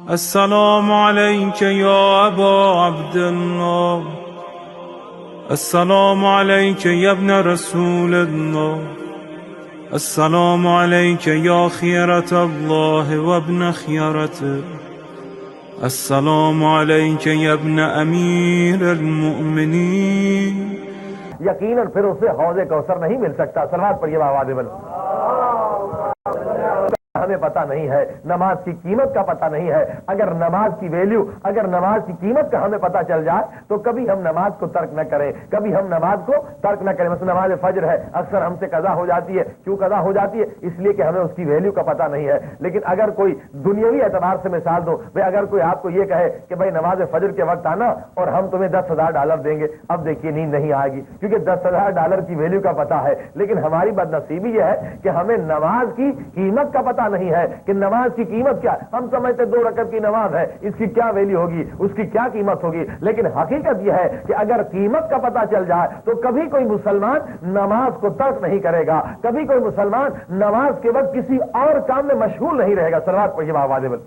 السلام عليك يا أبا عبد الله، السلام عليك يا ابن رسول الله، السلام عليك يا خيرة الله وابن خيرته، السلام عليك يا ابن أمير المؤمنين. یقیناً پھر اسے حوض کوثر نہیں مل سکتا. صلوات پڑھیے آواز بلند. ہمیں پتہ نہیں ہے، نماز کی قیمت کا پتہ نہیں ہے. اگر نماز کی ویلیو، اگر نماز کی قیمت کا ہمیں پتہ چل جائے تو کبھی ہم نماز کو ترک نہ کریں، کبھی ہم نماز کو ترک نہ کریں. مثلا نماز فجر ہے، اکثر ہم سے قضا ہو جاتی ہے. کیوں قضا ہو جاتی ہے؟ اس لیے کہ ہمیں اس کی ویلیو کا پتہ نہیں ہے. لیکن اگر کوئی دنیاوی اعتبار سے مثال دو، اگر کوئی آپ کو یہ کہے کہ بھائی نماز فجر کے وقت آنا اور ہم تمہیں $10,000 دیں گے، اب دیکھیے نیند نہیں آئے گی کیونکہ $10,000 کی ویلیو کا پتہ ہے. لیکن ہماری بد نصیبی یہ ہے کہ ہمیں نماز کی قیمت کا پتہ نہیں ہے کہ نماز کی قیمت کیا. ہم سمجھتے 2 رکعت کی نماز ہے، اس کی کیا ویلیو ہوگی، اس کی کیا قیمت ہوگی. لیکن حقیقت یہ ہے کہ اگر قیمت کا پتہ چل جائے تو کبھی کوئی مسلمان نماز کو ترک نہیں کرے گا، کبھی کوئی مسلمان نماز کے وقت کسی اور کام میں مشغول نہیں رہے گا. صلوات پڑھیے آواز بلند.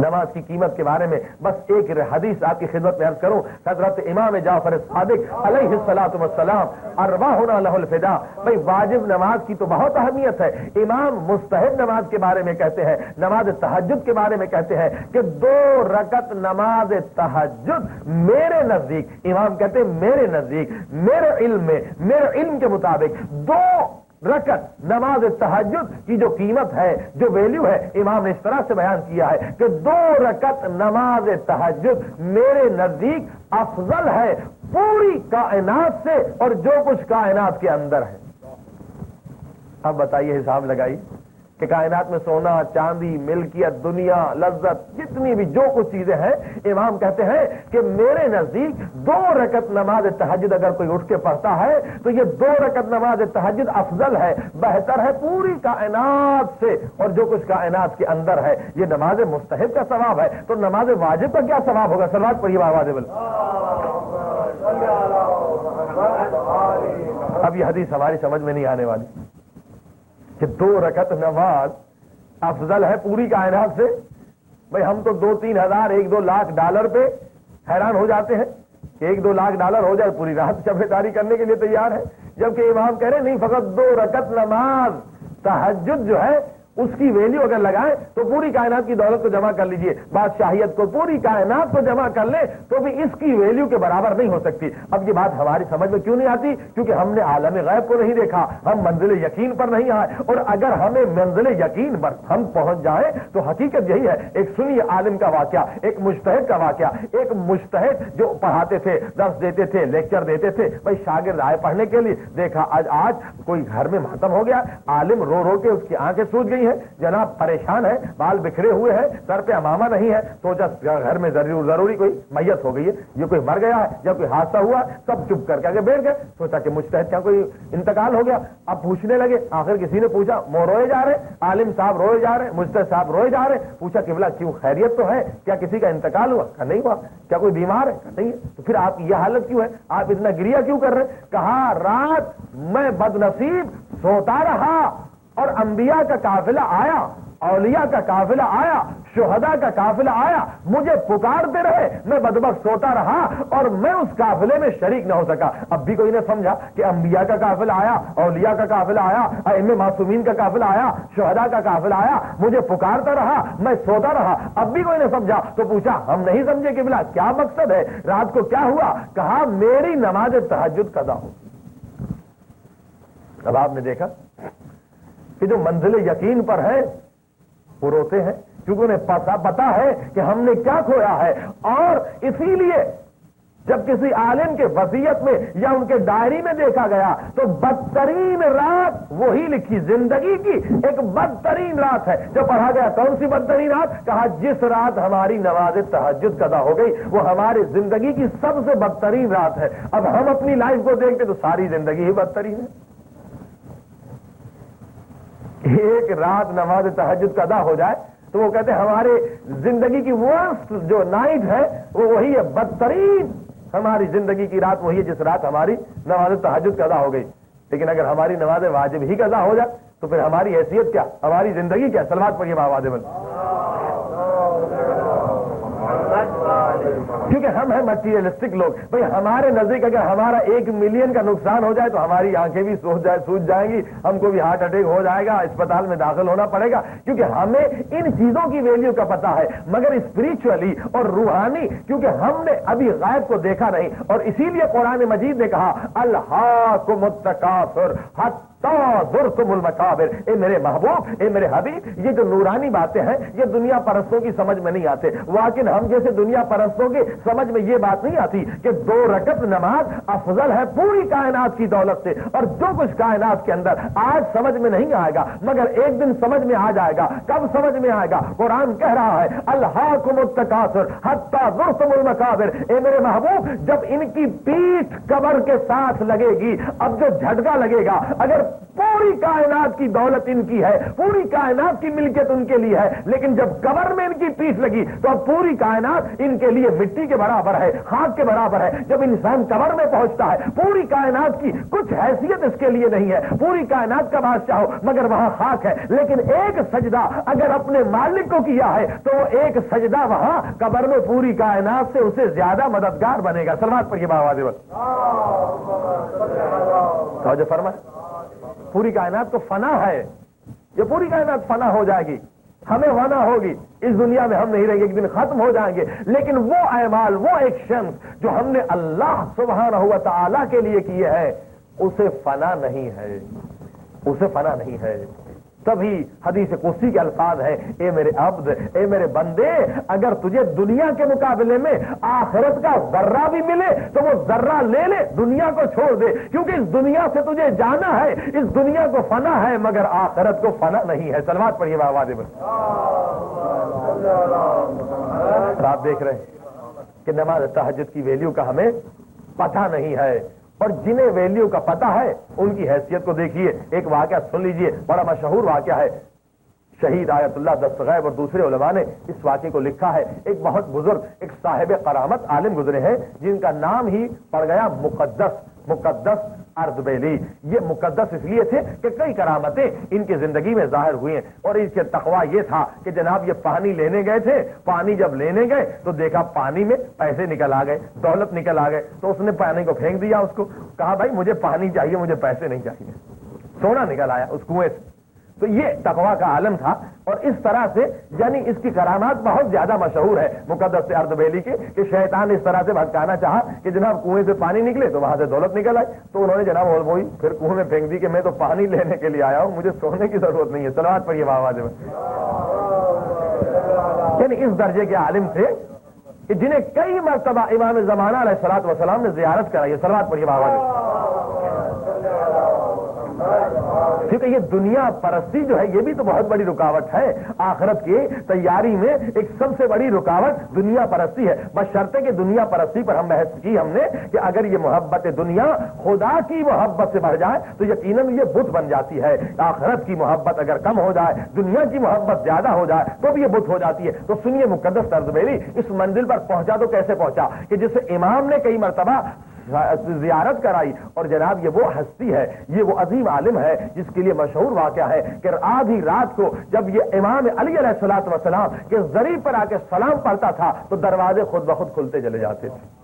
نماز کی قیمت کے بارے میں بس ایک حدیث آپ کی خدمت میں عرض کروں. حضرت امام جعفر صادق علیہ الصلوۃ والسلام ارواحنا لہ الفداء. بھائی واجب نماز کی تو بہت اہمیت ہے. امام مستحب نماز کے بارے میں کہتے ہیں، نماز تہجد کے بارے میں کہتے ہیں کہ 2 رکعت نماز تہجد میرے نزدیک، امام کہتے ہیں میرے نزدیک، میرے علم میں، میرے علم کے مطابق 2 رکعت نماز تہجد کی جو قیمت ہے، جو ویلیو ہے، امام نے اس طرح سے بیان کیا ہے کہ 2 رکعت نماز تہجد میرے نزدیک افضل ہے پوری کائنات سے اور جو کچھ کائنات کے اندر ہے. اب بتائیے، حساب لگائی کہ کائنات میں سونا، چاندی، ملکیت، دنیا، لذت، جتنی بھی جو کچھ چیزیں ہیں، امام کہتے ہیں کہ میرے نزدیک 2 رکعت نماز تہجد اگر کوئی اٹھ کے پڑھتا ہے تو یہ 2 رکعت نماز تہجد افضل ہے، بہتر ہے پوری کائنات سے اور جو کچھ کائنات کے اندر ہے. یہ نماز مستحب کا ثواب ہے تو نماز واجب کا کیا ثواب ہوگا؟ صلوات پڑھیے آواز بلند. اب یہ حدیث ہماری سمجھ میں نہیں آنے والی کہ 2 رکعت نماز افضل ہے پوری کائنات سے. بھئی ہم تو 2-3 ہزار $1-2 لاکھ پہ حیران ہو جاتے ہیں کہ $1-2 لاکھ ہو جائے پوری رات چبھیداری کرنے کے لیے تیار ہے. جبکہ امام کہہ رہے نہیں، فقط 2 رکعت نماز تہجد جو ہے اس کی ویلیو اگر لگائیں تو پوری کائنات کی دولت کو جمع کر لیجئے، بادشاہیت کو، پوری کائنات کو جمع کر لیں تو بھی اس کی ویلیو کے برابر نہیں ہو سکتی. اب یہ بات ہماری سمجھ میں کیوں نہیں آتی؟ کیونکہ ہم نے عالم غیب کو نہیں دیکھا، ہم منزل یقین پر نہیں آئے. اور اگر ہمیں منزل یقین پر ہم پہنچ جائیں تو حقیقت یہی ہے. ایک سنیے عالم کا واقعہ، ایک مجتہد کا واقعہ. ایک مجتہد جو پڑھاتے تھے، درس دیتے تھے، لیکچر دیتے تھے، بھائی شاگرد آئے پڑھنے کے لیے. دیکھا آج کوئی گھر میں ماتم ہو گیا، عالم رو رو کے اس کی آنکھیں سوج گئی ہیں، جناب پریشان ہے، بال بکھرے ہوئے ہیں، سر پہ امامہ نہیں ہے. سوچا گھر میں ضروری کوئی میت ہو گئی ہے، یہ کوئی مر گیا ہے یا کوئی حادثہ ہوا. سب چپ کر کے آگے بیٹھ گئے. سوچا کہ مجتہد کیا کوئی انتقال ہو گیا. اب پوچھنے لگے. آخر کسی نے پوچھا، روئے جا رہے، عالم صاحب روئے جا رہے، مجتہد صاحب روئے جا رہے. پوچھا قبلہ کیوں، خیریت تو ہے؟ کیا کسی کا انتقال ہوا؟ کہا نہیں ہوا. کیا کوئی بیمار ہے؟ کہا نہیں ہے. تو پھر آپ کی یہ حالت کیوں ہے؟ آپ اتنا گریہ کیوں کر رہے؟ کہا رات میں بد نصیب سوتا رہا اور انبیاء کا قافلہ آیا، اولیاء کا قافلہ آیا، شہداء کا قافلہ آیا، مجھے پکارتے رہے، میں بدبخت سوتا رہا اور میں اس قافلے میں شریک نہ ہو سکا. اب بھی کوئی نے سمجھا کہ انبیاء کا قافلہ آیا، اولیاء کا قافلہ آیا، ائمہ معصومین کا قافلہ آیا، شہداء کا قافلہ آیا، مجھے پکارتا رہا، میں سوتا رہا. اب بھی کوئی نے سمجھا تو پوچھا ہم نہیں سمجھے قبلہ کیا مقصد ہے، رات کو کیا ہوا؟ کہا میری نماز تہجد قضا ہو. اب آپ نے دیکھا کہ جو منزل یقین پر ہے وہ روتے ہیں کیونکہ انہیں پتا ہے کہ ہم نے کیا کھویا ہے. اور اسی لیے جب کسی عالم کے وصیت میں یا ان کے ڈائری میں دیکھا گیا تو بدترین رات وہی لکھی، زندگی کی ایک بدترین رات ہے. جو پڑھا گیا کون سی بدترین رات؟ کہا جس رات ہماری نماز تہجد قضا ہو گئی وہ ہماری زندگی کی سب سے بدترین رات ہے. اب ہم اپنی لائف کو دیکھتے تو ساری زندگی ہی بدترین ہے. ایک رات نماز تہجد قضا ہو جائے تو وہ کہتے ہیں ہمارے زندگی کی ورسٹ جو نائٹ ہے وہ وہی ہے، بدترین ہماری زندگی کی رات وہی ہے جس رات ہماری نماز تہجد قضا ہو گئی. لیکن اگر ہماری نماز واجب ہی قضا ہو جائے تو پھر ہماری حیثیت کیا, ہماری زندگی کیا؟ صلوات پڑھیے آواز بل. کیونکہ ہم ہیں مٹیریلسٹک لوگ. بھئی ہمارے نزدیک اگر ہمارا 1 ملین کا نقصان ہو جائے تو ہماری آنکھیں بھی سوج جائیں گی, ہم کو بھی ہارٹ اٹیک ہو جائے گا, اسپتال میں داخل ہونا پڑے گا, کیونکہ ہمیں ان چیزوں کی ویلیو کا پتہ ہے. مگر اسپریچولی اور روحانی, کیونکہ ہم نے ابھی غیب کو دیکھا نہیں, اور اسی لیے قرآن مجید نے کہا الہاکم التکاثر حتی زرتم المقابر. اے میرے محبوب, اے میرے حبیب, یہ جو نورانی باتیں ہیں یہ دنیا پرستوں کی سمجھ میں نہیں آتے. لیکن ہم جیسے دنیا پرستوں کی سمجھ میں یہ بات نہیں آتی کہ 2 رکعت نماز افضل ہے پوری کائنات کی دولت سے. اور جو کچھ کائنات کے اندر آج سمجھ میں نہیں آئے گا مگر ایک دن سمجھ میں آ جائے گا. کب سمجھ میں آئے گا؟ قرآن کہہ رہا ہے الہاکم التکاثر حتی زرتم المقابر. اے میرے محبوب, جب ان کی پیٹھ قبر کے ساتھ لگے گی, اب جو جھٹکا لگے گا, اگر پوری کائنات کی دولت ان کی ہے, پوری کائنات کی ملکیت ان کے لیے ہے, لیکن جب قبر میں ان کی پیٹھ لگی تو اب پوری کائنات ان کے لیے مٹی کے برابر ہے, خاک کے برابر ہے. جب انسان قبر میں پہنچتا ہے پوری کائنات کی کچھ حیثیت اس کے لیے نہیں ہے, پوری کائنات کا بادشاہ ہو مگر وہاں خاک ہے. لیکن ایک سجدہ اگر اپنے مالک کو کیا ہے تو وہ ایک سجدہ وہاں قبر میں پوری کائنات سے اسے زیادہ مددگار بنے گا. سلوات پڑھیے باواز توجہ فرمائیں. پوری کائنات تو فنا ہے, یہ پوری کائنات فنا ہو جائے گی, ہمیں فنا ہوگی, اس دنیا میں ہم نہیں رہیں گے, ایک دن ختم ہو جائیں گے. لیکن وہ اعمال, وہ ایکشنز جو ہم نے اللہ سبحانہ و تعالی کے لیے کیے ہیں اسے فنا نہیں ہے, اسے فنا نہیں ہے. تبھی حدیث قدسی کے الفاظ ہیں اے میرے عبد, اے میرے بندے, اگر تجھے دنیا کے مقابلے میں آخرت کا ذرہ بھی ملے تو وہ ذرہ لے لے, دنیا کو چھوڑ دے, کیونکہ اس دنیا سے تجھے جانا ہے, اس دنیا کو فنا ہے مگر آخرت کو فنا نہیں ہے. سلوات پڑھیے آواز میں. آپ دیکھ رہے ہیں کہ نماز تہجد کی ویلیو کا ہمیں پتہ نہیں ہے, اور جنہیں ویلیو کا پتہ ہے ان کی حیثیت کو دیکھیے. ایک واقعہ سن لیجئے, بڑا مشہور واقعہ ہے. شہید آیت اللہ دستغیب اور دوسرے علماء نے اس واقعے کو لکھا ہے. ایک بہت بزرگ, ایک صاحب کرامت عالم گزرے ہیں جن کا نام ہی پڑ گیا مقدس اردبیلی. یہ مقدس اس لیے تھے کہ کئی کرامتیں ان کی زندگی میں ظاہر ہوئی ہیں, اور اس کے تقویٰ یہ تھا کہ جناب یہ پانی لینے گئے تھے, پانی جب لینے گئے تو دیکھا پانی میں پیسے نکل آ گئے, دولت نکل آ گئے, تو اس نے پانی کو پھینک دیا. اس کو کہا بھائی مجھے پانی چاہیے, مجھے پیسے نہیں چاہیے. سونا نکل آیا اس کنویں سے. تو یہ تقویٰ کا عالم تھا, اور اس طرح سے یعنی اس کی کرامات بہت زیادہ مشہور ہے مقدس اردبیلی کے, کہ شیطان اس طرح سے بھٹکانا چاہا کہ جناب کنویں سے پانی نکلے تو وہاں سے دولت نکل آئی. تو انہوں نے جناب وہی پھر کنویں میں پھینک دی کہ میں تو پانی لینے کے لیے آیا ہوں, مجھے سونے کی ضرورت نہیں ہے. صلوات پڑھیے آواز میں. یعنی اس درجے کے عالم تھے کہ جنہیں کئی مرتبہ امام زمانہ علیہ الصلوۃ والسلام نے زیارت کرائی ہے. صلوات پڑھیے آواز میں. کیونکہ یہ دنیا پرستی جو ہے یہ بھی تو بہت بڑی رکاوٹ ہے آخرت کی تیاری میں. ایک سب سے بڑی رکاوٹ دنیا پرستی ہے, بشرطے کہ دنیا پرستی پر ہم بحث کی ہم نے کہ اگر یہ محبت دنیا خدا کی محبت سے بڑھ جائے تو یقیناً یہ بت بن جاتی ہے. آخرت کی محبت اگر کم ہو جائے, دنیا کی محبت زیادہ ہو جائے تو بھی یہ بت ہو جاتی ہے. تو سنیے مقدس اردبیلی اس منزل پر پہنچا تو کیسے پہنچا کہ جسے امام نے کئی مرتبہ زیارت کرائی, اور جناب یہ وہ ہستی ہے, یہ وہ عظیم عالم ہے جس کے لیے مشہور واقعہ ہے کہ آدھی رات کو جب یہ امام علی علیہ الصلوۃ والسلام کے ذریعے پر آ کے سلام پڑھتا تھا تو دروازے خود بخود کھلتے چلے جاتے تھے.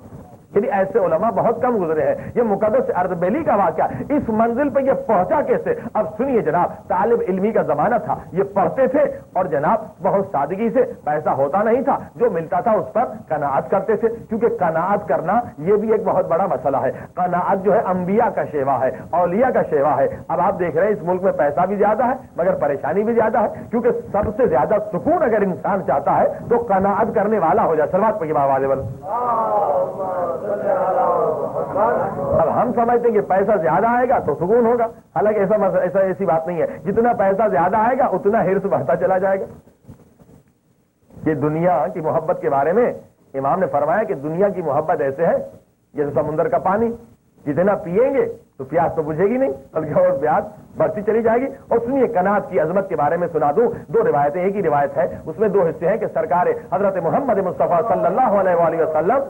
یعنی ایسے علماء بہت کم گزرے ہیں. یہ مقدس اردبیلی کا واقعہ, اس منزل پہ یہ پہنچا کیسے؟ اب سنیے جناب, طالب علمی کا زمانہ تھا, یہ پڑھتے تھے اور جناب بہت سادگی سے, پیسہ ہوتا نہیں تھا, جو ملتا تھا اس پر قناعت کرتے تھے. کیونکہ قناعت کرنا یہ بھی ایک بہت بڑا مسئلہ ہے. قناعت جو ہے انبیاء کا شیوا ہے, اولیاء کا شیوا ہے. اب آپ دیکھ رہے ہیں اس ملک میں پیسہ بھی زیادہ ہے مگر پریشانی بھی زیادہ ہے, کیونکہ سب سے زیادہ سکون اگر انسان چاہتا ہے تو قناعت کرنے والا ہو جائے. سلوات پڑھیے آواز میں. اب ہم سمجھتے ہیں کہ پیسہ زیادہ آئے گا تو سکون ہوگا, حالانکہ ایسی بات نہیں ہے. جتنا پیسہ زیادہ آئے گا اتنا ہرس بڑھتا چلا جائے گا. یہ دنیا کی محبت کے بارے میں امام نے فرمایا کہ دنیا کی محبت ایسے ہے جیسے سمندر کا پانی, جتنا پیئیں گے تو پیاس تو بجھے گی نہیں بلکہ اور پیاس بڑھتی چلی جائے گی. اور سنیے قناعت کی عظمت کے بارے میں سنا دوں, 2 روایتیں, ایک ہی روایت ہے اس میں 2 حصے ہیں کہ سرکار حضرت محمد مصطفیٰ صلی اللہ علیہ وآلہ وسلم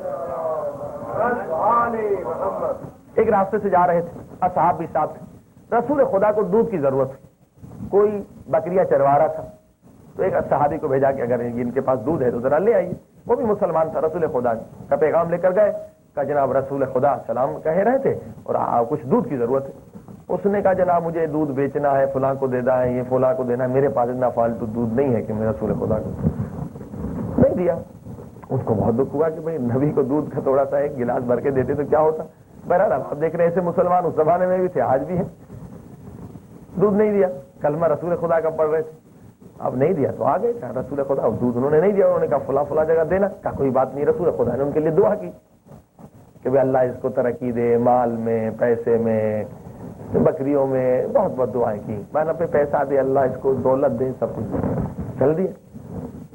ایک راستے سے جا رہے تھے, اصحاب بھی ساتھ تھے. رسول خدا کو دودھ کی ضرورت تھی, کوئی بکریاں چروا رہا تھا تو ایک صحابی کو بھیجا کہ اگر ان کے پاس دودھ ہے تو ذرا لے آئیے. وہ بھی مسلمان تھا, رسول خدا کا پیغام لے کر گئے. کہا جناب رسول خدا سلام کہہ رہے تھے اور کچھ دودھ کی ضرورت ہے. اس نے کہا جناب مجھے دودھ بیچنا ہے, فلاں کو دینا ہے, یہ فلاں کو دینا ہے, میرے پاس اتنا فالتو دودھ نہیں ہے کہ میں رسول خدا کو نہیں دیا. اس کو بہت دکھ ہوا کہ بھائی نبی کو دودھ کا تھوڑا سا ایک گلاس بھر کے دیتے تو کیا ہوتا. بہرحال آپ دیکھ رہے ہیں ایسے مسلمان اس زمانے میں بھی تھے, آج بھی ہیں. دودھ نہیں دیا, کلمہ رسول خدا کا پڑھ رہے تھے, اب نہیں دیا تو آ گئے. کہا رسول خدا دودھ انہوں نے نہیں دیا, انہوں نے کہا فلاں فلاں جگہ دینا. کہا کوئی بات نہیں. رسول خدا نے ان کے لیے دعا کی کہ بھائی اللہ اس کو ترقی دے, مال میں, پیسے میں, بکریوں میں, بہت بہت دعائیں کی. میں پہ پیسہ دے, اللہ اس کو دولت دے, سب کچھ چل دیا.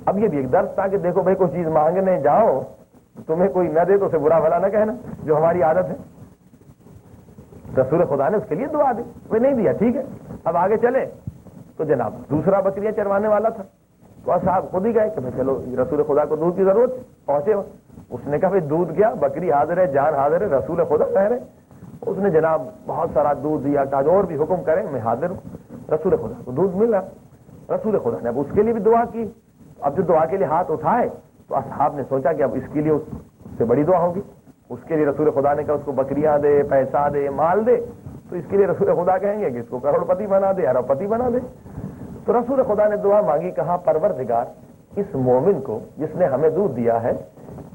اب یہ بھی ایک درس تھا کہ دیکھو بھائی کوئی چیز مانگنے جاؤ تمہیں کوئی نہ دے تو اسے برا بھلا نہ کہنا, جو ہماری عادت ہے. رسول خدا نے اس کے لیے دعا دی, وہ نہیں دیا ٹھیک ہے. اب آگے چلے تو جناب دوسرا بکریاں چروانے والا تھا تو صاحب خود ہی گئے کہ چلو رسول خدا کو دودھ کی ضرورت. پہنچے اس نے کہا بھائی دودھ کیا, بکری حاضر ہے, جان حاضر ہے, رسول خدا کہہ رہے. اس نے جناب بہت سارا دودھ دیا, کہا اور بھی حکم کریں میں حاضر ہوں. رسول خدا کو دودھ ملا. رسول خدا نے اب اس کے لیے بھی دعا کی. اب جو دعا کے لیے ہاتھ اٹھائے تو اصحاب نے سوچا کہ اب اس کے لیے اس سے بڑی دعا ہوگی. اس کے لیے رسول خدا نے کہا اس کو بکریاں دے, پیسہ دے, مال دے. تو اس کے لیے رسول خدا کہیں گے کہ اس کو کروڑ پتی بنا دے, ارب پتی بنا دے. تو رسول خدا نے دعا مانگی, کہا پروردگار اس مومن کو جس نے ہمیں دودھ دیا ہے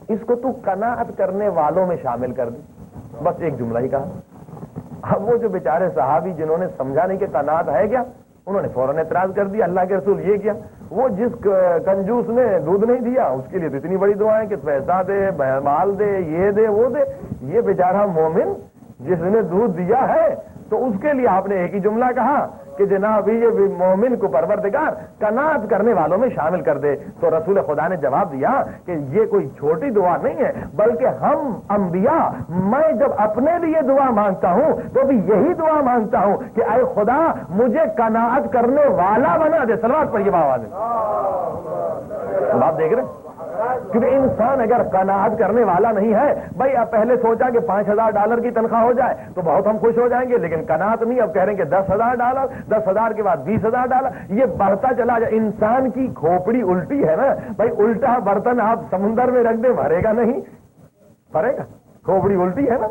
اس کو تو قناعت کرنے والوں میں شامل کر دے. بس ایک جملہ ہی کہا. اب وہ جو بیچارے صحابی جنہوں نے سمجھا نہیں کہ قناعت ہے کیا, انہوں نے فوراً اعتراض کر دیا, اللہ کے رسول یہ کیا. وہ جس کنجوس نے دودھ نہیں دیا اس کے لیے تو اتنی بڑی دعائیں کہ پیسہ دے, مال دے, یہ دے, وہ دے. یہ بیچارہ مومن جس نے دودھ دیا ہے تو اس کے لیے آپ نے ایک ہی جملہ کہا کہ جناب یہ مومن کو پروردگار قناعت کرنے والوں میں شامل کر دے. تو رسول خدا نے جواب دیا کہ یہ کوئی چھوٹی دعا نہیں ہے, بلکہ ہم انبیاء, میں جب اپنے لیے دعا مانگتا ہوں تو بھی یہی دعا مانگتا ہوں کہ اے خدا مجھے قناعت کرنے والا بنا دے. صلوات پر یہ آواز ہے. آپ دیکھ رہے ہیں کیونکہ انسان اگر قناعت کرنے والا نہیں ہے, بھائی اب پہلے سوچا کہ $5,000 کی تنخواہ ہو جائے تو بہت ہم خوش ہو جائیں گے, لیکن قناعت نہیں. اب کہہ رہے ہیں کہ $10,000, 10,000 کے بعد $20,000, یہ بڑھتا چلا جائے. انسان کی کھوپڑی الٹی ہے نا بھائی. الٹا برتن آپ سمندر میں رکھ دیں بھرے گا نہیں, بھرے گا. کھوپڑی الٹی ہے نا,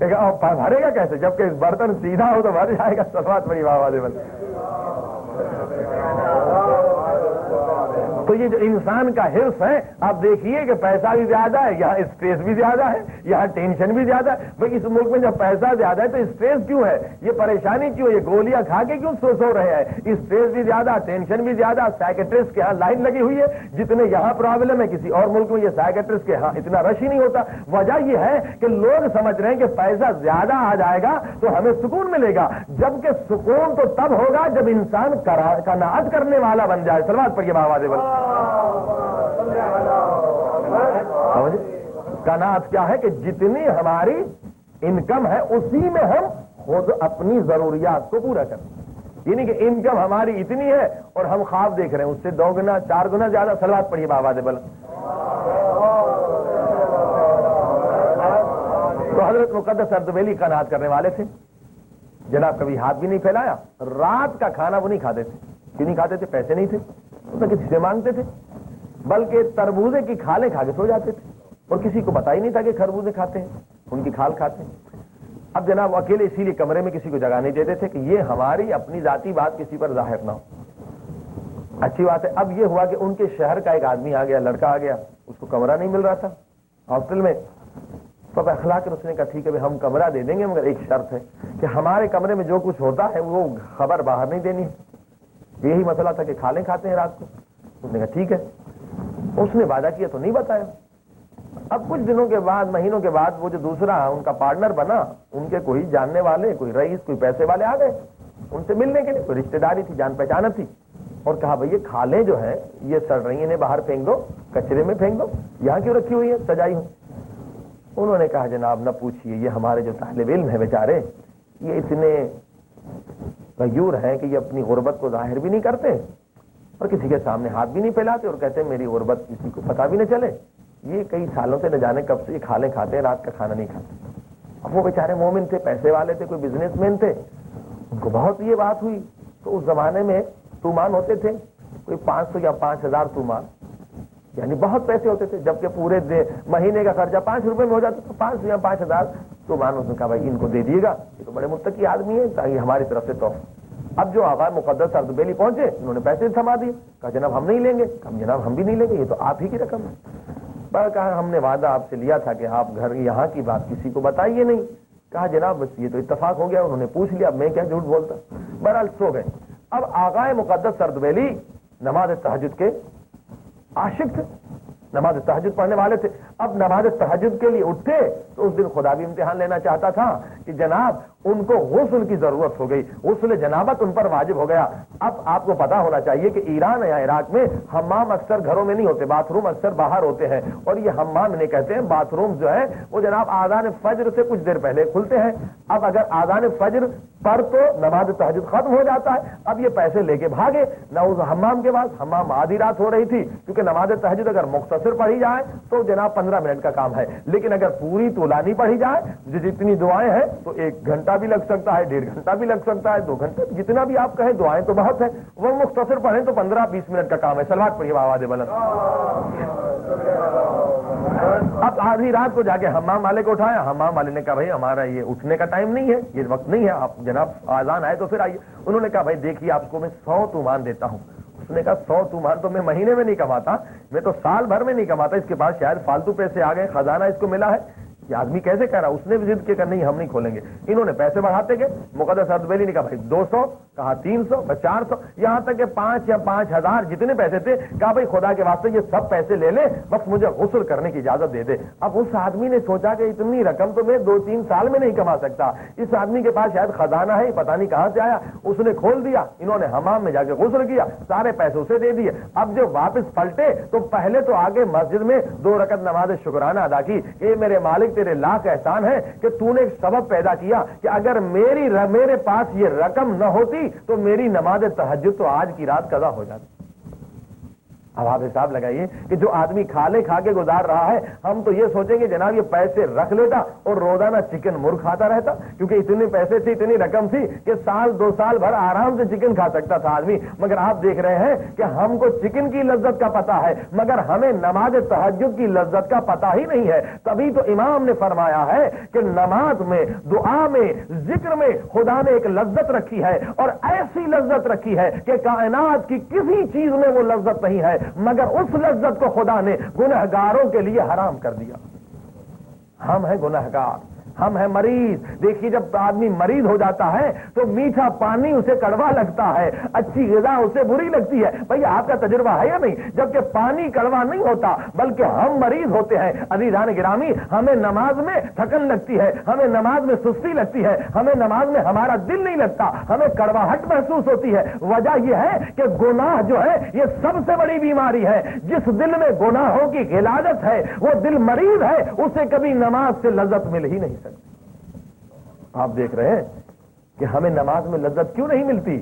بھرے گا کیسے جبکہ برتن سیدھا ہو تو بھر جائے گا. سلوات بڑی آواز ہے. تو یہ جو انسان کا حرص ہے, آپ دیکھیے کہ پیسہ بھی زیادہ ہے, یہاں اسٹریس بھی زیادہ ہے, یہاں ٹینشن بھی زیادہ ہے. بھائی اس ملک میں جب پیسہ زیادہ ہے تو اسٹریس کیوں ہے, یہ پریشانی کیوں, یہ گولیاں کھا کے کیوں سو رہے ہیں. اسٹریس بھی زیادہ, ٹینشن بھی زیادہ. سائیکٹرسٹ کے ہاں لائن لگی ہوئی ہے. جتنے یہاں پرابلم ہے کسی اور ملک میں یہ سائیکٹرسٹ کے ہاں اتنا رش ہی نہیں ہوتا. وجہ یہ ہے کہ لوگ سمجھ رہے ہیں کہ پیسہ زیادہ آ جائے گا تو ہمیں سکون ملے گا, جبکہ سکون تو تب ہوگا جب انسان قناعت کرنے والا بن جائے. سلوات پر یہ آواز ہے. قناعت کیا ہے کہ جتنی ہماری انکم ہے اسی میں ہم خود اپنی ضروریات کو پورا کریں. یعنی کہ انکم ہماری اتنی ہے اور ہم خواب دیکھ رہے ہیں اس سے 2 گنا 4 گنا زیادہ. صلوات پڑھیے آواز بل. تو حضرت مقدس اردبیلی قناعت کرنے والے تھے. جناب کبھی ہاتھ بھی نہیں پھیلایا. رات کا کھانا وہ نہیں کھاتے تھے. کیوں نہیں کھاتے تھے؟ پیسے نہیں تھے تو کسی سے مانگتے تھے, بلکہ تربوزے کی کھالیں کھا کے سو جاتے تھے اور کسی کو پتا ہی نہیں تھا کہ خربوزے کھاتے ہیں, ان کی کھال کھاتے ہیں. اب جناب اکیلے اسی لیے کمرے میں کسی کو جگہ نہیں دیتے تھے کہ یہ ہماری اپنی ذاتی بات کسی پر ظاہر نہ ہو. اچھی بات ہے. اب یہ ہوا کہ ان کے شہر کا ایک آدمی آ گیا, لڑکا آ گیا, اس کو کمرہ نہیں مل رہا تھا ہاسٹل میں. تو اخلاق اس نے کہا ٹھیک ہے ہم کمرہ دے دیں گے, مگر ایک شرط ہے کہ ہمارے کمرے میں جو کچھ ہوتا ہے وہ خبر باہر نہیں دینی. یہی مسئلہ تھا کہ کھالیں کھاتے ہیں رات کو. اس نے کہا ٹھیک ہے. اس نے وعدہ کیا تو نہیں بتایا. اب کچھ دنوں کے بعد, مہینوں کے بعد وہ جو دوسرا ان کا پارٹنر بنا, ان کے کوئی جاننے والے, کوئی رئیس, کوئی پیسے والے آ گئے ان سے ملنے کے لیے. کوئی رشتہ داری تھی, جان پہچان تھی, اور کہا بھائی یہ کھالیں جو ہے یہ سڑ رہی ہیں, انہیں باہر پھینک دو, کچرے میں پھینک دو, یہاں کیوں رکھی ہوئی ہے سجائی ہوں. انہوں نے کہا جناب نہ پوچھیے, یہ ہمارے جو طالب علم ہیں بیچارے یہ اتنے غیور ہیں کہ یہ اپنی غربت کو ظاہر بھی نہیں کرتے اور کسی کے سامنے ہاتھ بھی نہیں پھیلاتے اور کہتے ہیں میری غربت کسی کو پتا بھی نہ چلے. یہ کئی سالوں سے نہ جانے کب سے یہ کھالیں کھاتے ہیں, رات کا کھانا نہیں کھاتے. اب وہ بیچارے مومن تھے, پیسے والے تھے, کوئی بزنس مین تھے, ان کو بہت یہ بات ہوئی تو اس زمانے میں تومان ہوتے تھے کوئی 500 یا 5000 تومان، یعنی بہت پیسے ہوتے تھے، جبکہ پورے مہینے کا خرچہ 5 روپے میں ہو جاتا تھا۔ 500 یا 5000 تومان، اس نے کہا بھائی ان کو دے دیے گا، یہ تو بڑے متقی آدمی ہیں، تاکہ ہماری طرف سے تحفہ۔ اب جو آقا مقدس اردبیلی پہنچے، انہوں نے پیسے تھما دیے، کہا جناب ہم نہیں لیں گے، کہا جناب ہم بھی نہیں لیں گے، یہ تو آپ ہی کی رقم ہے۔ کہا ہم نے وعدہ آپ سے لیا تھا کہ آپ گھر یہاں کی بات کسی کو بتائیے نہیں۔ کہا جناب بس یہ تو اتفاق ہو گیا، انہوں نے پوچھ لیا، اب میں کیا جھوٹ بولتا۔ بہرحال سو گئے۔ اب آقا مقدس اردبیلی نماز تہجد کے عاشق تھے، نماز تہجد پڑھنے والے تھے۔ اب نماز تہجد کے لیے اٹھے تو اس دن خدا بھی امتحان لینا چاہتا تھا کہ جناب ان کو غسل کی ضرورت ہو گئی، غسل جنابت ان پر واجب ہو گیا۔ اب آپ کو پتا ہونا چاہیے کہ ایران یا عراق میں حمام اکثر گھروں میں نہیں ہوتے، باتھ روم اکثر باہر ہوتے ہیں، اور یہ حمام نہیں کہتے ہیں، باتھ روم جو ہے وہ جناب آذان فجر سے کچھ دیر پہلے کھلتے ہیں۔ اب اگر آذان فجر پر تو نماز تہجد ختم ہو جاتا ہے، اب یہ پیسے لے کے بھاگے نہ اس حمام کے بعد۔ حمام آدھی رات ہو رہی تھی، کیونکہ نماز تہجد اگر مختصر پڑھی جائے تو جناب 15 منٹ کا کام ہے، لیکن اگر پوری طولانی پڑھی جائے جتنی دعائیں ہیں تو 1 گھنٹہ بھی لگ سکتا ہے، 1.5 گھنٹہ بھی لگ سکتا ہے، 2 گھنٹے، جتنا بھی آپ کہیں، دعائیں تو بہت ہیں، وہ مختصر پڑھیں تو 15-20 منٹ کا کام ہے۔ صلوات پڑھیے آواز بلند۔ اب آدھی رات کو جا کے حمام والے کو اٹھایا، حمام والے نے کہا بھائی ہمارا یہ اٹھنے کا ٹائم نہیں ہے، یہ وقت نہیں ہے، آپ جناب آذان آئے تو پھر آئیے۔ انہوں نے کہا بھائی دیکھیے آپ کو میں 100 تومان دیتا ہوں۔ اس نے کہا 100 تومان تو میں مہینے میں نہیں کماتا، میں تو سال بھر میں نہیں کماتا، اس کے بعد شاید فالتو پیسے آ گئے، خزانہ اس کو ملا ہے۔ یہ آدمی کیسے کہہ رہا؟ اس نے بھی ضد کیا کہ نہیں ہم نہیں کھولیں گے۔ انہوں نے پیسے بڑھاتے گئے، مقدس اردبیلی نے کہا بھائی 200، کہا 300، 400، یہاں تک کہ 5 یا 5000 جتنے پیسے تھے، کہا بھائی خدا کے واسطے یہ سب پیسے لے لے، بس مجھے غسل کرنے کی اجازت دے دے۔ اب اس آدمی نے سوچا کہ اتنی رقم تو میں 2-3 سال میں نہیں کما سکتا، اس آدمی کے پاس شاید خزانہ ہے، پتہ نہیں کہاں سے آیا۔ اس نے کھول دیا، انہوں نے حمام میں جا کے غسل کیا، سارے پیسے اسے دے دیے۔ اب جو واپس پلٹے تو پہلے تو آگے مسجد میں 2 رکعت نماز شکرانہ ادا کی کہ میرے مالک تیرے لاکھ احسان ہے کہ تو نے ایک سبب پیدا کیا کہ اگر میرے پاس یہ رقم نہ ہوتی تو میری نماز تہجد تو آج کی رات قضا ہو جاتی۔ اب آپ حساب لگائیے کہ جو آدمی کھالے کھا کے گزار رہا ہے، ہم تو یہ سوچیں گے جناب یہ پیسے رکھ لیتا اور روزانہ چکن مرغ کھاتا رہتا، کیونکہ اتنے پیسے تھے، اتنی رقم تھی کہ سال 2 سال بھر آرام سے چکن کھا سکتا تھا آدمی۔ مگر آپ دیکھ رہے ہیں کہ ہم کو چکن کی لذت کا پتہ ہے، مگر ہمیں نماز تہجد کی لذت کا پتہ ہی نہیں ہے۔ تبھی تو امام نے فرمایا ہے کہ نماز میں، دعا میں، ذکر میں خدا نے ایک لذت رکھی ہے، اور ایسی لذت رکھی ہے کہ کائنات کی کسی چیز میں وہ لذت نہیں ہے، مگر اس لذت کو خدا نے گنہگاروں کے لیے حرام کر دیا۔ ہم ہیں گنہگار، ہم ہیں مریض۔ دیکھیے جب آدمی مریض ہو جاتا ہے تو میٹھا پانی اسے کڑوا لگتا ہے، اچھی غذا اسے بری لگتی ہے۔ بھئی آپ کا تجربہ ہے یا نہیں؟ جبکہ پانی کڑوا نہیں ہوتا بلکہ ہم مریض ہوتے ہیں۔ عزیزان گرامی، ہمیں نماز میں تھکن لگتی ہے، ہمیں نماز میں سستی لگتی ہے، ہمیں نماز میں ہمارا دل نہیں لگتا، ہمیں کڑواہٹ محسوس ہوتی ہے۔ وجہ یہ ہے کہ گناہ جو ہے یہ سب سے بڑی بیماری ہے۔ جس دل میں گناہوں کی غلاظت ہے وہ دل مریض ہے، اسے کبھی نماز سے لذت مل ہی نہیں۔ آپ دیکھ رہے ہیں کہ ہمیں نماز میں لذت کیوں نہیں ملتی؟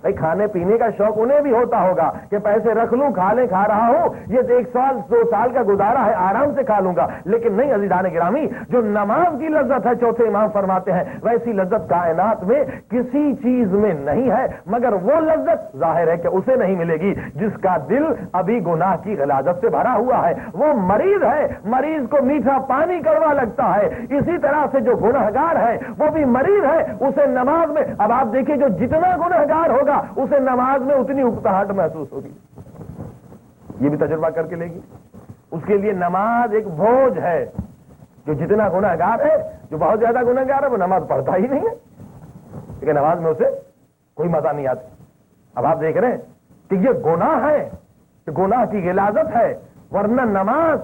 بھائی کھانے پینے کا شوق انہیں بھی ہوتا ہوگا کہ پیسے رکھ لوں، کھا لیں، کھا رہا ہوں، یہ 1 سال 2 سال کا گزارا ہے، آرام سے کھا لوں گا۔ لیکن نہیں عزیزان گرامی، جو نماز کی لذت ہے، چوتھے امام فرماتے ہیں ویسی لذت کائنات میں کسی چیز میں نہیں ہے، مگر وہ لذت ظاہر ہے کہ اسے نہیں ملے گی جس کا دل ابھی گناہ کی غلاظت سے بھرا ہوا ہے۔ وہ مریض ہے، مریض کو میٹھا پانی کڑوا لگتا ہے۔ اسی طرح سے جو گنہگار ہے وہ بھی مریض ہے، اسے نماز میں، اب آپ دیکھیے جو جتنا گنہگار ہوگا اسے نماز میں اتنی اکتاہٹ محسوس ہوگی۔ یہ بھی تجربہ کر کے لے گی۔ اس کے لیے نماز ایک بوجھ ہے۔ جو جتنا گنہگار ہے، جو بہت زیادہ گنہگار ہے، وہ نماز پڑھتا ہی نہیں ہے، لیکن نماز میں اسے کوئی مزہ نہیں آتا۔ اب آپ دیکھ رہے ہیں کہ یہ گناہ ہے، کہ گناہ کی غلاظت ہے، ورنہ نماز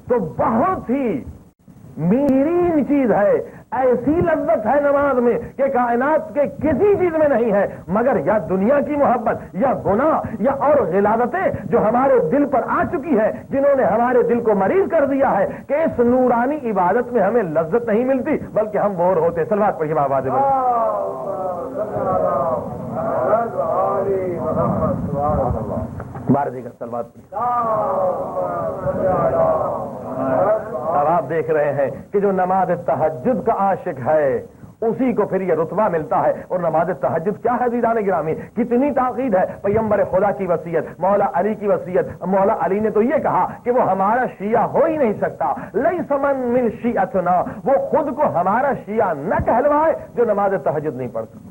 تو بہت ہی میرین چیز ہے، ایسی لذت ہے نماز میں کہ کائنات کے کسی چیز میں نہیں ہے، مگر یا دنیا کی محبت یا گناہ یا اور غلاظتیں جو ہمارے دل پر آ چکی ہے، جنہوں نے ہمارے دل کو مریض کر دیا ہے کہ اس نورانی عبادت میں ہمیں لذت نہیں ملتی بلکہ ہم بور ہوتے۔ صلوات پڑھیے آواز بلند۔ بار دیگر صلوات پڑھیے۔ اب آپ دیکھ رہے ہیں کہ جو نماز تہجد کا عاشق ہے اسی کو پھر یہ رتبہ ملتا ہے. اور نماز تہجد کیا ہے عزیزان گرامی, کتنی تاکید ہے. پیغمبر خدا کی وصیت, مولا علی کی وصیت. مولا علی نے تو یہ کہا کہ وہ ہمارا شیعہ ہو ہی نہیں سکتا, لیس من شیعتنا, وہ خود کو ہمارا شیعہ نہ کہلوائے جو نماز تہجد نہیں پڑھتا.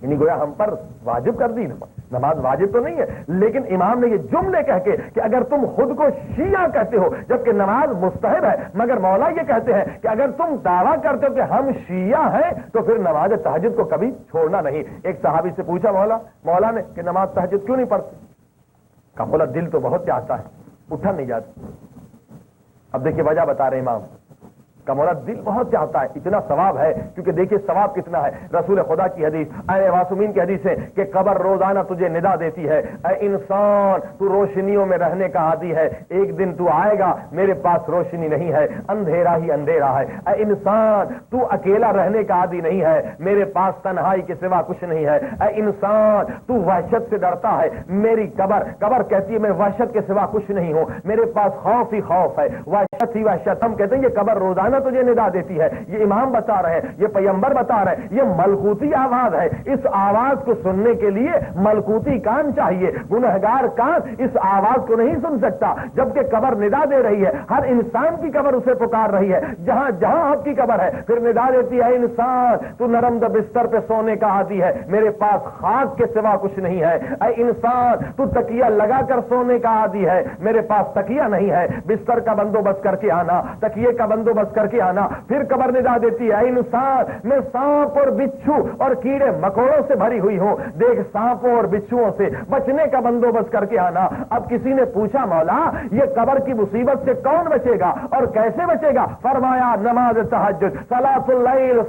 یعنی گویا ہم پر واجب کر دی نماز واجب تو نہیں ہے, لیکن امام نے یہ جملے کہہ کے کہ اگر تم خود کو شیعہ کہتے ہو جبکہ نماز مستحب ہے, مگر مولا یہ کہتے ہیں کہ اگر تم دعویٰ کرتے ہو کہ ہم شیعہ ہیں تو پھر نماز تہجد کو کبھی چھوڑنا نہیں. ایک صحابی سے پوچھا مولا نے کہ نماز تہجد کیوں نہیں پڑھتے؟ کہا مولا دل تو بہت چاہتا ہے, اٹھا نہیں جاتا. اب دیکھیے وجہ بتا رہے امام کا, مولا دل بہت چاہتا ہے, اتنا ثواب ہے, کیونکہ دیکھیے ثواب کتنا ہے. رسول خدا کی حدیث, اے معصومین کی حدیث ہے کہ قبر روزانہ تجھے ندا دیتی ہے, اے انسان تو روشنیوں میں رہنے کا عادی ہے, ایک دن تو آئے گا میرے پاس روشنی نہیں ہے, اندھیرا ہی اندھیرا ہے. اے انسان تو اکیلا رہنے کا عادی نہیں ہے, میرے پاس تنہائی کے سوا کچھ نہیں ہے. اے انسان تو وحشت سے ڈرتا ہے, میری قبر کہتی ہے میں وحشت کے سوا کچھ نہیں ہوں, میرے پاس خوف ہی خوف ہے, وحشت ہی وحشت. ہم کہتے ہیں یہ قبر روزانہ تجھے ندا دیتی ہے. یہ امام بتا رہے ہیں, یہ پیغمبر بتا رہے ہیں, یہ ملکوتی آواز ہے. اس آواز کو سننے کے لیے ملکوتی کان چاہیے, گنہگار کان اس آواز کو نہیں سن سکتا. جبکہ قبر ندا دے رہی ہے, ہر انسان کی قبر اسے پکار رہی ہے, جہاں جہاں آپ کی قبر ہے پھر ندا دیتی ہے, انسان تو نرم بستر پہ سونے کا عادی ہے, میرے پاس خاک کے سوا کچھ نہیں ہے. اے انسان تو تکیہ لگا کر سونے کا عادی ہے, میرے پاس تکیہ نہیں ہے, بستر کا بندوبست کر کے آنا, تکیے کا بندوبست کر کے آنا. پھر قبر ندا دیتی ہے, انسان میں سانپ اور بچھو اور کیڑے مکوڑوں سے بھری ہوئی ہوں, دیکھ سانپوں اور بچھوؤں سے بچنے کا بندوبست کر کے آنا. اب کسی نے پوچھا مولا یہ قبر کی مصیبت سے کون بچے گا اور کیسے بچے گا؟ فرمایا نماز تہجد, صلاۃ اللیل,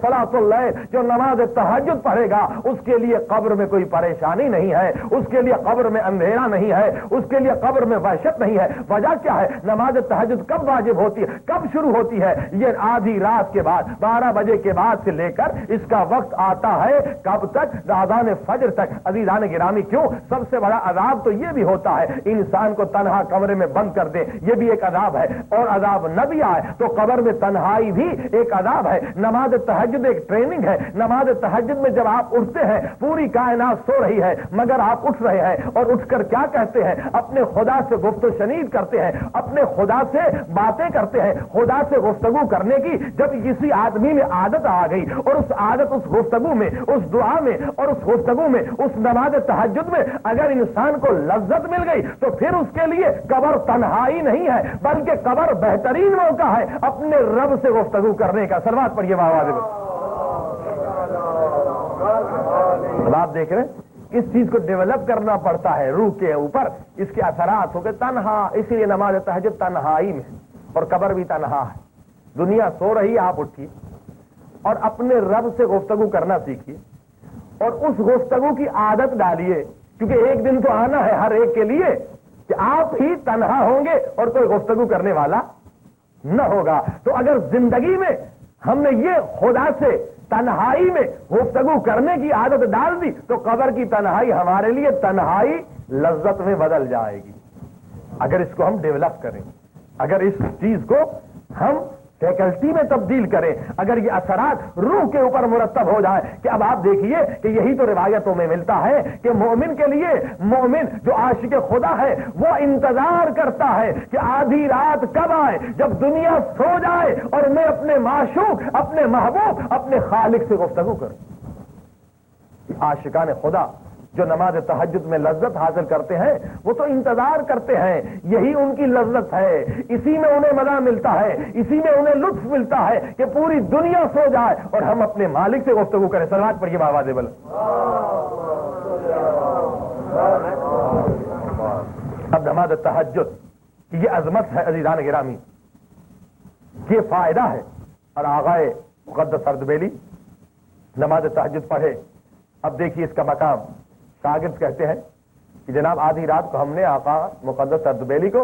جو نماز تہجد پڑھے گا اس کے لیے قبر میں کوئی پریشانی نہیں ہے, اس کے لیے قبر میں اندھیرا نہیں ہے, اس کے لیے قبر میں وحشت نہیں ہے. وجہ کیا ہے؟ نماز تہجد کب واجب ہوتی ہے, کب شروع ہوتی ہے؟ یہ آدھی رات کے بعد, 12 بجے کے بعد سے لے کر اس کا وقت آتا ہے کب تک؟ اذان فجر تک. عزیزان گرامی کیوں؟ سب سے بڑا عذاب تو یہ بھی ہوتا ہے انسان کو تنہا کمرے میں بند کر دے, یہ بھی ایک عذاب ہے. اور عذاب نہ بھی آئے تو قبر میں تنہائی بھی ایک عذاب ہے. نماز تہجد ایک ٹریننگ ہے. نماز تہجد میں جب آپ اٹھتے ہیں پوری کائنات سو رہی ہے مگر آپ اٹھ رہے ہیں, اور اٹھ کر کیا کہتے ہیں؟ اپنے خدا سے گفت و شنید کرتے ہیں, اپنے خدا سے باتیں کرتے ہیں. خدا سے گفتگو کرنے کی جب کسی آدمی میں عادت آ گئی, اور اس عادت, اس گفتگو میں, اس دعا میں, اور اس گفتگو میں, اس نماز تہجد میں اگر انسان کو لذت مل گئی تو پھر اس کے لیے قبر تنہائی نہیں ہے بلکہ قبر بہترین موقع ہے اپنے رب سے گفتگو کرنے کا. سلوات پڑھیے آواز میں. آپ دیکھ رہے ہیں اس چیز کو ڈیولپ کرنا پڑتا ہے روح کے اوپر, اس کے اثرات ہو گئے تنہا. اسی لیے نماز تہجد تنہائی میں, اور قبر بھی تنہا ہے. دنیا سو رہی, آپ اٹھیے اور اپنے رب سے گفتگو کرنا سیکھیے, اور اس گفتگو کی عادت ڈالیے, کیونکہ ایک دن تو آنا ہے ہر ایک کے لیے کہ آپ ہی تنہا ہوں گے اور کوئی گفتگو کرنے والا نہ ہوگا. تو اگر زندگی میں ہم نے یہ خدا سے تنہائی میں گفتگو کرنے کی عادت ڈال دی تو قبر کی تنہائی ہمارے لیے تنہائی لذت میں بدل جائے گی. اگر اس کو ہم ڈیولپ کریں, اگر اس چیز کو ہم فیکلٹی میں تبدیل کریں, اگر یہ اثرات روح کے اوپر مرتب ہو جائے کہ اب آپ دیکھیے کہ یہی تو روایتوں میں ملتا ہے کہ مومن کے لیے, مومن جو عاشق خدا ہے وہ انتظار کرتا ہے کہ آدھی رات کب آئے جب دنیا سو جائے اور میں اپنے معشوق, اپنے محبوب, اپنے خالق سے گفتگو کروں. عاشقان خدا جو نماز تہجد میں لذت حاصل کرتے ہیں وہ تو انتظار کرتے ہیں, یہی ان کی لذت ہے, اسی میں انہیں مزہ ملتا ہے, اسی میں انہیں لطف ملتا ہے کہ پوری دنیا سو جائے اور ہم اپنے مالک سے گفتگو کریں. صلوات پڑھیے آواز بل. اب نماز تہجد کی یہ عظمت ہے عزیزان گرامی, یہ فائدہ ہے. اور آغائے مقدس اردبیلی نماز تہجد پڑھے. اب دیکھیے اس کا مقام. شاگرد کہتے ہیں کہ جناب آدھی رات کو ہم نے آقا مقدس اردبیلی کو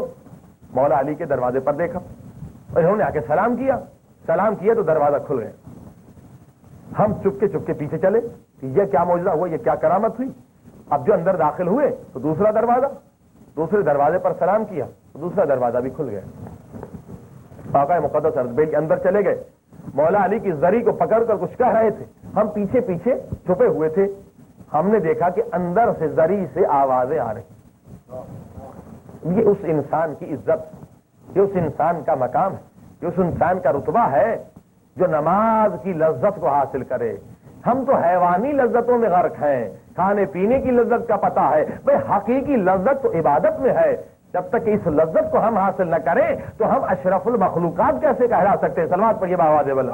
مولا علی کے دروازے پر دیکھا, اور انہوں نے آ کے سلام کیا تو دروازہ کھل گیا. ہم چپکے پیچھے چلے کہ یہ کیا معجزہ ہوا, یہ کیا کرامت ہوئی. اب جو اندر داخل ہوئے تو دوسرے دروازے پر سلام کیا تو دوسرا دروازہ بھی کھل گیا. آقا مقدس اردبیلی اندر چلے گئے مولا علی کی زری کو پکڑ کر کچھ کہہ رہے تھے. ہم پیچھے پیچھے چھپے ہوئے تھے. ہم نے دیکھا کہ اندر سے زری سے آوازیں آ رہی. یہ اس انسان کی عزت، یہ اس انسان کا مقام ہے، یہ اس انسان کا رتبہ ہے جو نماز کی لذت کو حاصل کرے. ہم تو حیوانی لذتوں میں غرق ہیں، کھانے پینے کی لذت کا پتہ ہے، بھئی حقیقی لذت تو عبادت میں ہے. جب تک اس لذت کو ہم حاصل نہ کریں تو ہم اشرف المخلوقات کیسے کہلا سکتے ہیں؟ سلوات پڑھیے بآواز بلند.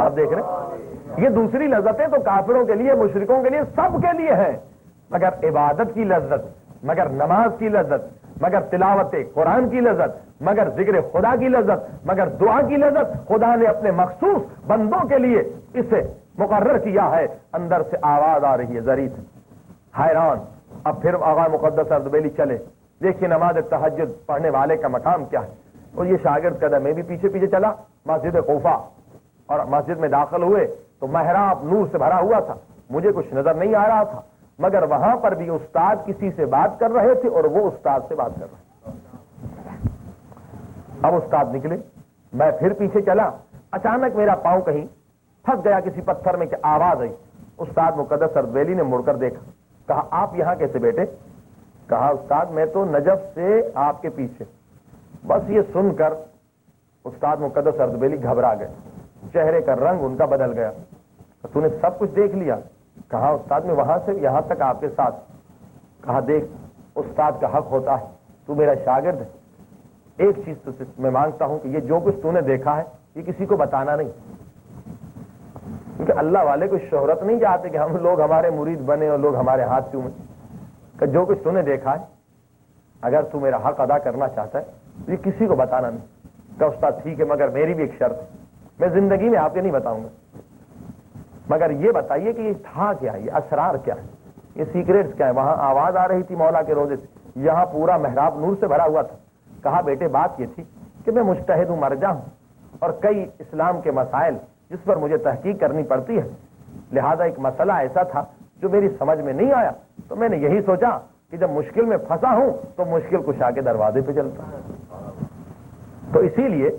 آپ دیکھ رہے ہیں یہ دوسری لذتیں تو کافروں کے لیے، مشرکوں کے لیے، سب کے لیے ہیں، مگر عبادت کی لذت، مگر نماز کی لذت، مگر تلاوت قرآن کی لذت، مگر ذکر خدا کی لذت، مگر دعا کی لذت خدا نے اپنے مخصوص بندوں کے لیے اسے مقرر کیا ہے. اندر سے آواز آ رہی ہے زری سے. حیران. اب پھر آقا مقدس اردبیلی چلے. دیکھیے نماز تہجد پڑھنے والے کا مقام کیا ہے. اور یہ شاگرد قدم میں بھی پیچھے پیچھے چلا مسجد کوفہ، اور مسجد میں داخل ہوئے تو محراب نور سے بھرا ہوا تھا. مجھے کچھ نظر نہیں آ رہا تھا، مگر وہاں پر بھی استاد کسی سے بات کر رہے تھے اور وہ استاد سے بات کر رہے تھے. اب استاد نکلے، میں پھر پیچھے چلا. اچانک میرا پاؤں کہیں پھنس گیا کسی پتھر میں کہ آواز آئی. استاد مقدس اردبیلی نے مڑ کر دیکھا. کہا آپ یہاں کیسے بیٹھے؟ کہا استاد میں تو نجف سے آپ کے پیچھے. بس یہ سن کر استاد مقدس اردبیلی گھبرا گئے. چہرے کا رنگ ان کا بدل گیا. تو نے سب کچھ دیکھ لیا؟ کہا استاد میں وہاں سے یہاں تک آپ کے ساتھ. کہا دیکھ استاد کا حق ہوتا ہے، تو میرا شاگرد ہے. ایک چیز تو میں مانگتا ہوں کہ یہ جو کچھ تو نے دیکھا ہے یہ کسی کو بتانا نہیں، کیونکہ اللہ والے کو شہرت نہیں چاہتے کہ ہم لوگ ہمارے مرید بنے اور لوگ ہمارے ہاتھ چومیں. کہ جو کچھ تو نے دیکھا ہے اگر تو میرا حق ادا کرنا چاہتا ہے تو یہ کسی کو بتانا نہیں. کہا استاد ٹھیک ہے، مگر میری بھی ایک شرط ہے. میں زندگی میں آپ کے نہیں بتاؤں گا، مگر یہ بتائیے کہ یہ تھا کیا، یہ اسرار کیا ہے، یہ سیکریٹس کیا ہے. وہاں آواز آ رہی تھی مولا کے روزے سے، یہاں پورا محراب نور سے بھرا ہوا تھا. کہا بیٹے بات یہ تھی کہ میں مجتہد ہوں، مرجع ہوں، اور کئی اسلام کے مسائل جس پر مجھے تحقیق کرنی پڑتی ہے. لہذا ایک مسئلہ ایسا تھا جو میری سمجھ میں نہیں آیا، تو میں نے یہی سوچا کہ جب مشکل میں پھنسا ہوں تو مشکل کشا کے دروازے پہ چلتا. تو اسی لیے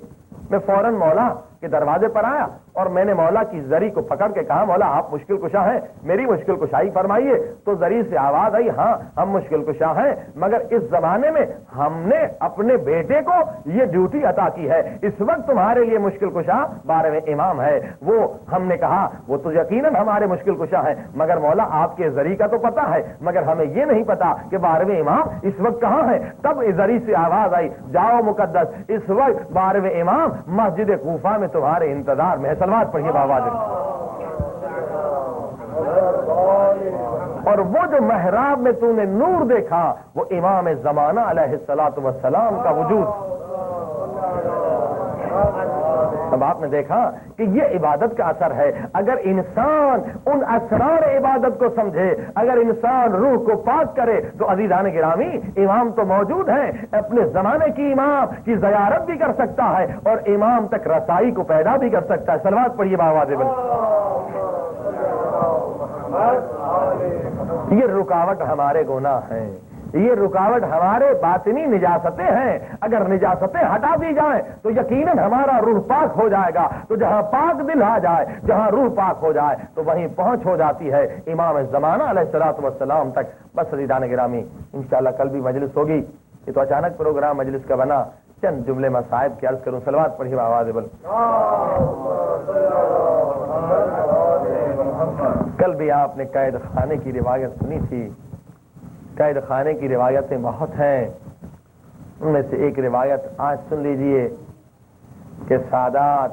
میں فوراً مولا کے دروازے پر آیا اور میں نے مولا کی زری کو پکڑ کے کہا مولا آپ مشکل کشا ہیں، میری مشکل کشائی فرمائیے. تو زری سے آواز آئی ہاں ہم مشکل کشا ہیں، مگر اس زمانے میں ہم نے اپنے بیٹے کو یہ ڈیوٹی عطا کی ہے. اس وقت تمہارے لیے مشکل کشا 12ویں امام ہے. وہ ہم نے کہا وہ تو یقیناً ہمارے مشکل کشا ہیں، مگر مولا آپ کے زری کا تو پتہ ہے، مگر ہمیں یہ نہیں پتا کہ 12ویں امام اس وقت کہاں ہے. تب زری سے آواز آئی جاؤ مقدس، اس وقت 12ویں امام مسجد کوفہ میں تمہارے انتظار میں ہے. سلوات پڑھیے بآواز. اور وہ جو محراب میں تو نے نور دیکھا وہ امام زمانہ علیہ الصلوۃ والسلام کا وجود. اب آپ نے دیکھا کہ یہ عبادت کا اثر ہے. اگر انسان ان اسرار عبادت کو سمجھے، اگر انسان روح کو پاک کرے تو عزیزان گرامی امام تو موجود ہیں. اپنے زمانے کی امام کی زیارت بھی کر سکتا ہے اور امام تک رسائی کو پیدا بھی کر سکتا ہے. سلوات پڑھیے بآواز بلند. یہ رکاوٹ ہمارے گناہ ہیں، یہ رکاوٹ ہمارے باطنی نجاستیں ہیں. اگر نجاستیں ہٹا دی جائیں تو یقیناً ہمارا روح پاک ہو جائے گا. تو جہاں پاک دل آ جائے، جہاں روح پاک ہو جائے تو وہیں پہنچ ہو جاتی ہے امام زمانہ علیہ الصلوۃ والسلام تک. بس عزیزان گرامی انشاءاللہ کل بھی مجلس ہوگی. یہ تو اچانک پروگرام مجلس کا بنا. چند جملے مصائب کی عرض کروں. سلوات پڑھیے آواز بلند. کل بھی آپ نے قید خانے کی روایت سنی تھی. قید خانے کی روایتیں بہت ہیں، ان میں سے ایک روایت آج سن لیجئے کہ سادات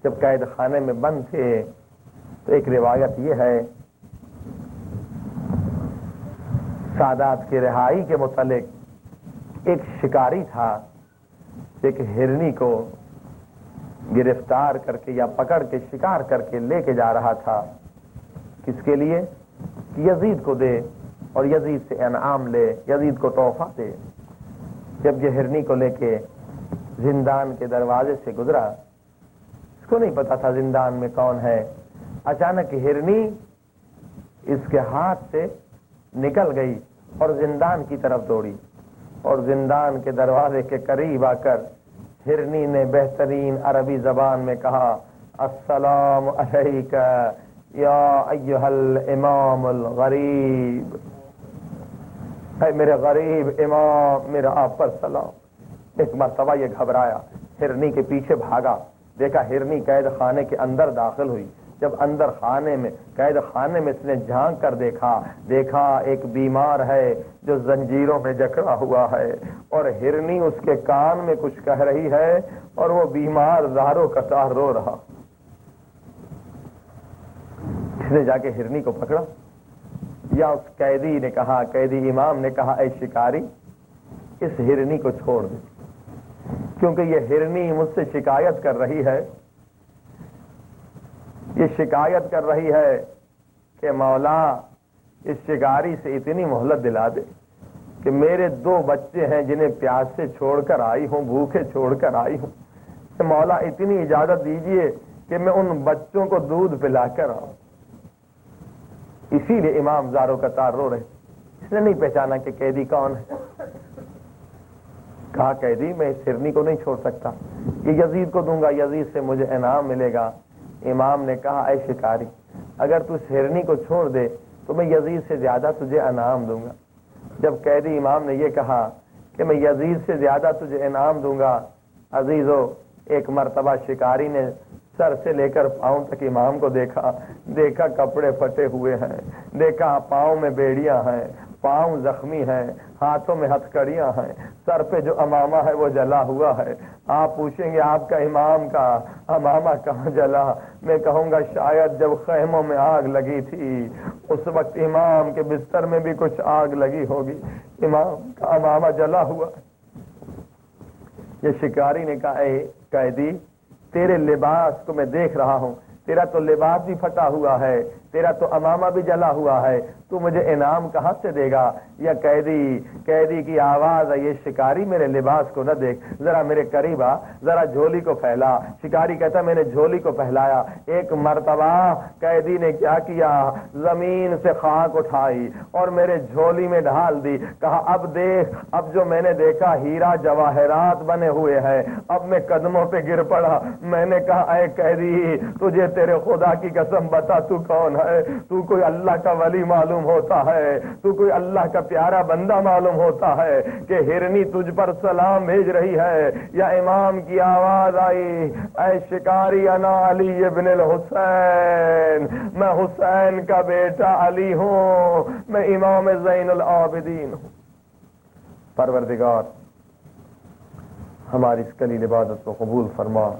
جب قید خانے میں بند تھے تو ایک روایت یہ ہے سادات کی رہائی کے متعلق. ایک شکاری تھا، ایک ہرنی کو گرفتار کر کے یا پکڑ کے شکار کر کے لے کے جا رہا تھا. کس کے لیے؟ کہ یزید کو دے اور یزید سے انعام لے، یزید کو تحفہ دے. جب یہ ہرنی کو لے کے زندان کے دروازے سے گزرا، اس کو نہیں پتا تھا زندان میں کون ہے. اچانک ہرنی اس کے ہاتھ سے نکل گئی اور زندان کی طرف دوڑی اور زندان کے دروازے کے قریب آ کر ہرنی نے بہترین عربی زبان میں کہا السلام علیکہ یا ایھا الامام الغریب، اے میرے غریب امام، میرا آپ پر سلام۔ ایک مرتبہ یہ گھبرایا، ہرنی کے پیچھے بھاگا، دیکھا ہرنی قید خانے کے اندر داخل ہوئی۔ جب اندر خانے میں قید خانے میں اس نے جھانک کر دیکھا ایک بیمار ہے جو زنجیروں میں جکڑا ہوا ہے، اور ہرنی اس کے کان میں کچھ کہہ رہی ہے اور وہ بیمار زاروں قطار رو رہا۔ اس نے جا کے ہرنی کو پکڑا، یا اس قیدی نے کہا، قیدی امام نے کہا اے شکاری اس ہرنی کو چھوڑ دے، کیونکہ یہ ہرنی مجھ سے شکایت کر رہی ہے، یہ شکایت کر رہی ہے کہ مولا اس شکاری سے اتنی مہلت دلا دے کہ میرے 2 بچے ہیں جنہیں پیاس سے چھوڑ کر آئی ہوں، بھوکے چھوڑ کر آئی ہوں، کہ مولا اتنی اجازت دیجئے کہ میں ان بچوں کو دودھ پلا کر آؤں۔ اسی لیے امام زاروں قطار رو رہے۔ اس نے نہیں پہچانا کہ قیدی کون ہے۔ کہا قیدی میں اس ہرنی کو نہیں چھوڑ سکتا، یہ یزید کو دوں گا، یزید سے مجھے انعام ملے گا۔ امام نے کہا اے شکاری اگر تو اس ہرنی کو چھوڑ دے تو میں یزید سے زیادہ تجھے انعام دوں گا۔ جب قیدی امام نے یہ کہا کہ میں یزید سے زیادہ تجھے انعام دوں گا، عزیزو ایک مرتبہ شکاری نے سر سے لے کر پاؤں تک امام کو دیکھا کپڑے پھٹے ہوئے ہیں، دیکھا پاؤں میں بیڑیاں ہیں، پاؤں زخمی ہیں، ہاتھوں میں ہتھکڑیاں ہیں، سر پہ جو امامہ ہے وہ جلا ہوا ہے۔ آپ پوچھیں گے آپ کا امام کا امامہ کہاں جلا؟ میں کہوں گا شاید جب خیموں میں آگ لگی تھی اس وقت امام کے بستر میں بھی کچھ آگ لگی ہوگی، امام کا امامہ جلا ہوا۔ یہ شکاری نے کہا اے قیدی تیرے لباس کو میں دیکھ رہا ہوں، تیرا تو لباس بھی پھٹا ہوا ہے، تیرا تو امامہ بھی جلا ہوا ہے، تو مجھے انعام کہاں سے دے گا؟ یا قیدی کی آواز ہے، یہ شکاری میرے لباس کو نہ دیکھ، ذرا میرے قریب آ، ذرا جھولی کو پھیلا۔ شکاری کہتا میں نے جھولی کو پھیلایا، ایک مرتبہ قیدی نے کیا کیا، زمین سے خاک اٹھائی اور میرے جھولی میں ڈال دی، کہا اب دیکھ، اب جو میں نے دیکھا ہیرا جواہرات بنے ہوئے ہیں۔ اب میں قدموں پہ گر پڑا، میں نے کہا اے قیدی تجھے تیرے خدا کی قسم بتا تو کون ہے؟ تو کوئی اللہ کا ولی معلوم ہوتا ہے، تو کوئی اللہ کا پیارا بندہ معلوم ہوتا ہے کہ ہرنی تجھ پر سلام بھیج رہی ہے؟ یا امام کی آواز آئی اے شکاری انا علی ابن الحسین، میں حسین کا بیٹا علی ہوں، میں امام زین العابدین ہوں۔ پروردگار ہماری اس قلیل عبادت کو قبول فرما۔